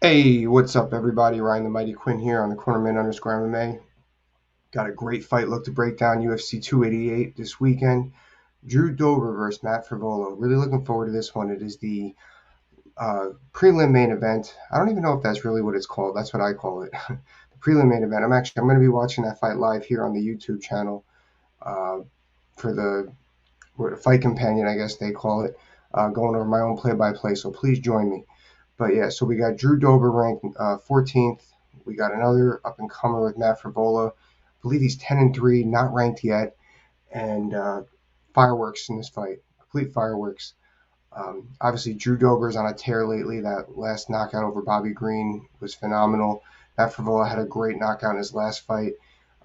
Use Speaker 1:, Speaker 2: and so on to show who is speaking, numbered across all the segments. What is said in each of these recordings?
Speaker 1: Hey, what's up, everybody? Ryan the Mighty Quinn here on the Cornerman MMA. Got a great fight look to break down UFC 288 this weekend. Drew Dober versus Matt Frevola. Really looking forward to this one. It is the prelim main event. I don't even know if that's really what it's called. That's what I call it. The prelim main event. I'm going to be watching that fight live here on the YouTube channel uh, for the Fight Companion, I guess they call it. Going over my own play-by-play. So please join me. But yeah, so we got Drew Dober ranked 14th. We got another up and comer with Matt Frevola. I believe he's 10-3, not ranked yet, and fireworks in this fight, complete fireworks. Obviously, Drew Dober's on a tear lately. That last knockout over Bobby Green was phenomenal. Matt Frevola had a great knockout in his last fight.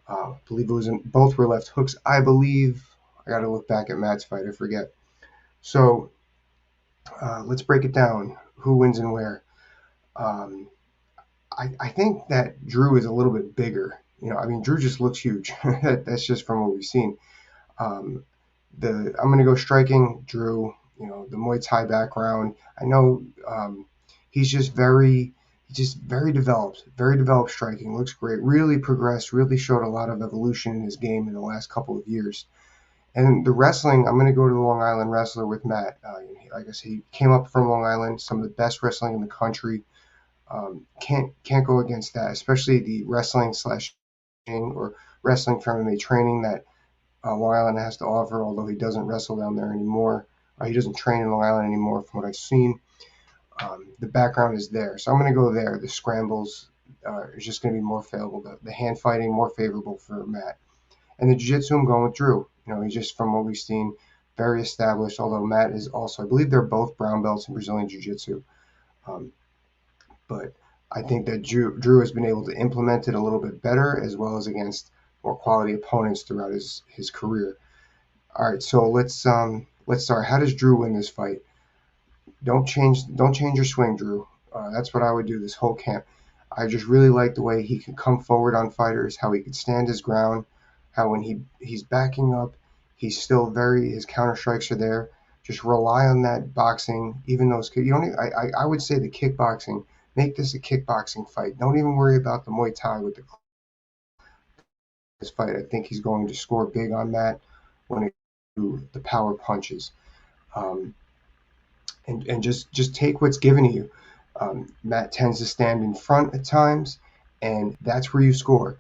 Speaker 1: I believe it was both were left hooks. I believe I got to look back at Matt's fight. I forget. So let's break it down. Who wins and where? Um, I think that Drew is a little bit bigger. I mean, Drew just looks huge. That's just from what we've seen. Um, I'm going to go striking. Drew, the Muay Thai background. I know he's just very developed striking. Looks great. Really progressed. Really showed a lot of evolution in his game in the last couple of years. And the wrestling, I'm going to go to the Long Island wrestler with Matt. Like I said, he came up from Long Island, some of the best wrestling in the country. Can't go against that, especially the wrestling slash or wrestling from MMA training that Long Island has to offer. Although he doesn't wrestle down there anymore, he doesn't train in Long Island anymore, from what I've seen. The background is there, so I'm going to go there. The scrambles is just going to be more favorable. The hand fighting more favorable for Matt, and the jiu-jitsu I'm going with Drew. He's just from what we've seen, very established. Although Matt is also, I believe they're both brown belts in Brazilian jiu-jitsu. Um, but I think that Drew has been able to implement it a little bit better, as well as against more quality opponents throughout his career. All right, so let's start. How does Drew win this fight? Don't change your swing, Drew. That's what I would do this whole camp. I just really like the way he can come forward on fighters, how he could stand his ground, how when he's backing up, he's still his counter strikes are there. Just rely on that boxing, even though you don't. I would say the kickboxing. Make this a kickboxing fight. Don't even worry about the Muay Thai with this fight. I think he's going to score big on that when it comes to the power punches. Um, and just take what's given to you. Matt tends to stand in front at times, and that's where you score.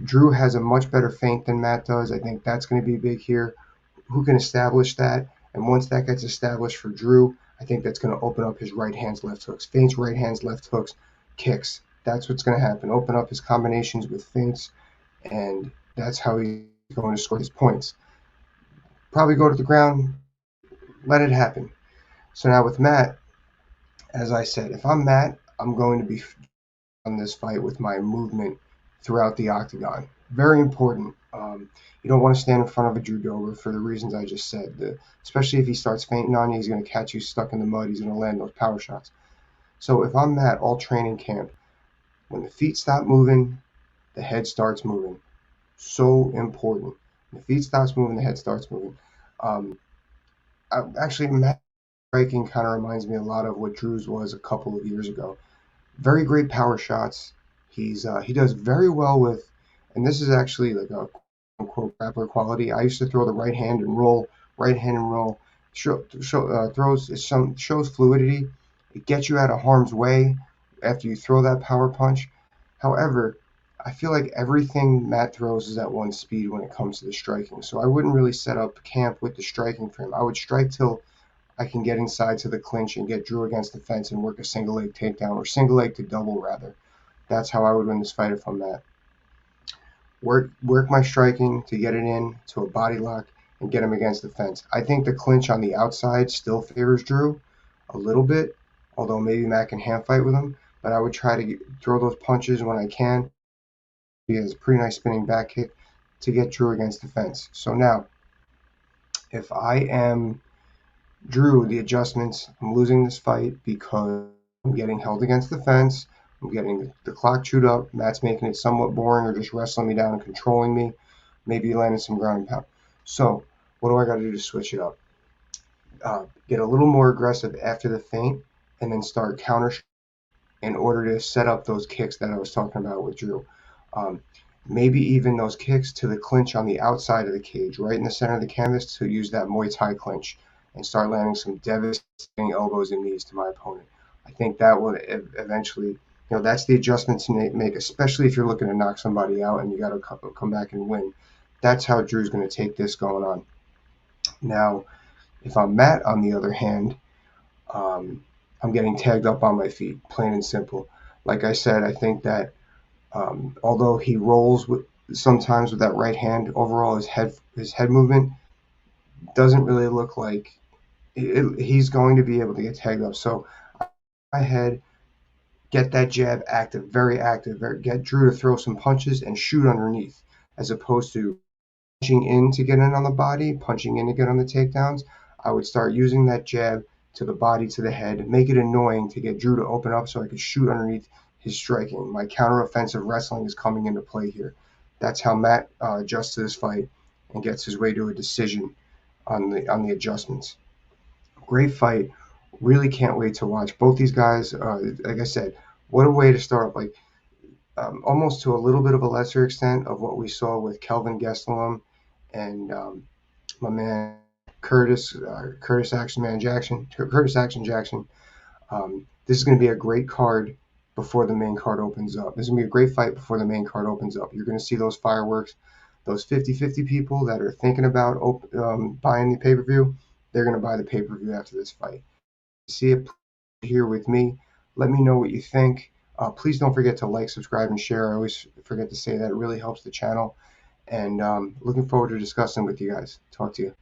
Speaker 1: Drew has a much better feint than Matt does. I think that's going to be big here. Who can establish that? And once that gets established for Drew, I think that's going to open up his right hands, left hooks, feints, right hands, left hooks, kicks. That's what's going to happen. Open up his combinations with feints, and that's how he's going to score his points. Probably go to the ground, let it happen. So now with Matt, as I said, if I'm Matt, I'm going to be on this fight with my movement throughout the octagon. Very important. You don't want to stand in front of a Drew Dober for the reasons I just said. Especially if he starts fainting on you, he's going to catch you stuck in the mud. He's going to land those power shots. So if I'm Matt, all training camp, when the feet stop moving, the head starts moving. So important. When the feet stops moving, the head starts moving. Um, Actually, Matt striking kind of reminds me a lot of what Drew's was a couple of years ago. Very great power shots. He does very well with, and this is actually like a quote grappler quality. I used to throw the right hand and roll, right hand and roll. Shows fluidity. It gets you out of harm's way after you throw that power punch. However, I feel like everything Matt throws is at one speed when it comes to the striking. So I wouldn't really set up camp with the striking for him. I would strike till I can get inside to the clinch and get Drew against the fence and work a single leg takedown, or single leg to double rather. That's how I would win this fight if I'm that. Work my striking to get it in to a body lock and get him against the fence. I think the clinch on the outside still favors Drew a little bit, although maybe Matt can hand fight with him. But I would try to throw those punches when I can. He has a pretty nice spinning back kick to get Drew against the fence. So now, if I am Drew, the adjustments, I'm losing this fight because I'm getting held against the fence. I'm getting the clock chewed up. Matt's making it somewhat boring or just wrestling me down and controlling me. Maybe landing some ground and pound. So, what do I got to do to switch it up? Get a little more aggressive after the feint and then start counter. in order to set up those kicks that I was talking about with Drew. Um, Maybe even those kicks to the clinch on the outside of the cage, right in the center of the canvas, to use that Muay Thai clinch and start landing some devastating elbows and knees to my opponent. I think that will eventually, that's the adjustment to make, especially if you're looking to knock somebody out and you got to come back and win. That's how Drew's going to take this going on. Now, if I'm Matt, on the other hand, um, I'm getting tagged up on my feet, plain and simple. Like I said, I think that although he rolls sometimes with that right hand, overall his head movement doesn't really look like he's going to be able to get tagged up. So my head, get that jab active, very active, get Drew to throw some punches and shoot underneath, as opposed to punching in to get in on the body, punching in to get on the takedowns. I would start using that jab to the body, to the head, make it annoying to get Drew to open up so I could shoot underneath his striking. My counter-offensive wrestling is coming into play here. That's how Matt adjusts to this fight and gets his way to a decision on the adjustments. Great fight. Really can't wait to watch both these guys. Like I said, what a way to start up. Like almost to a little bit of a lesser extent of what we saw with Kelvin Gastelum and my man Curtis Action Jackson. This is going to be a great card before the main card opens up. This is going to be a great fight before the main card opens up. You're going to see those fireworks, those 50-50 people that are thinking about buying the pay-per-view. They're going to buy the pay-per-view after this fight. See it here with me. Let me know what you think. Please don't forget to like, subscribe, and share. I always forget to say that. It really helps the channel. And looking forward to discussing with you guys. Talk to you.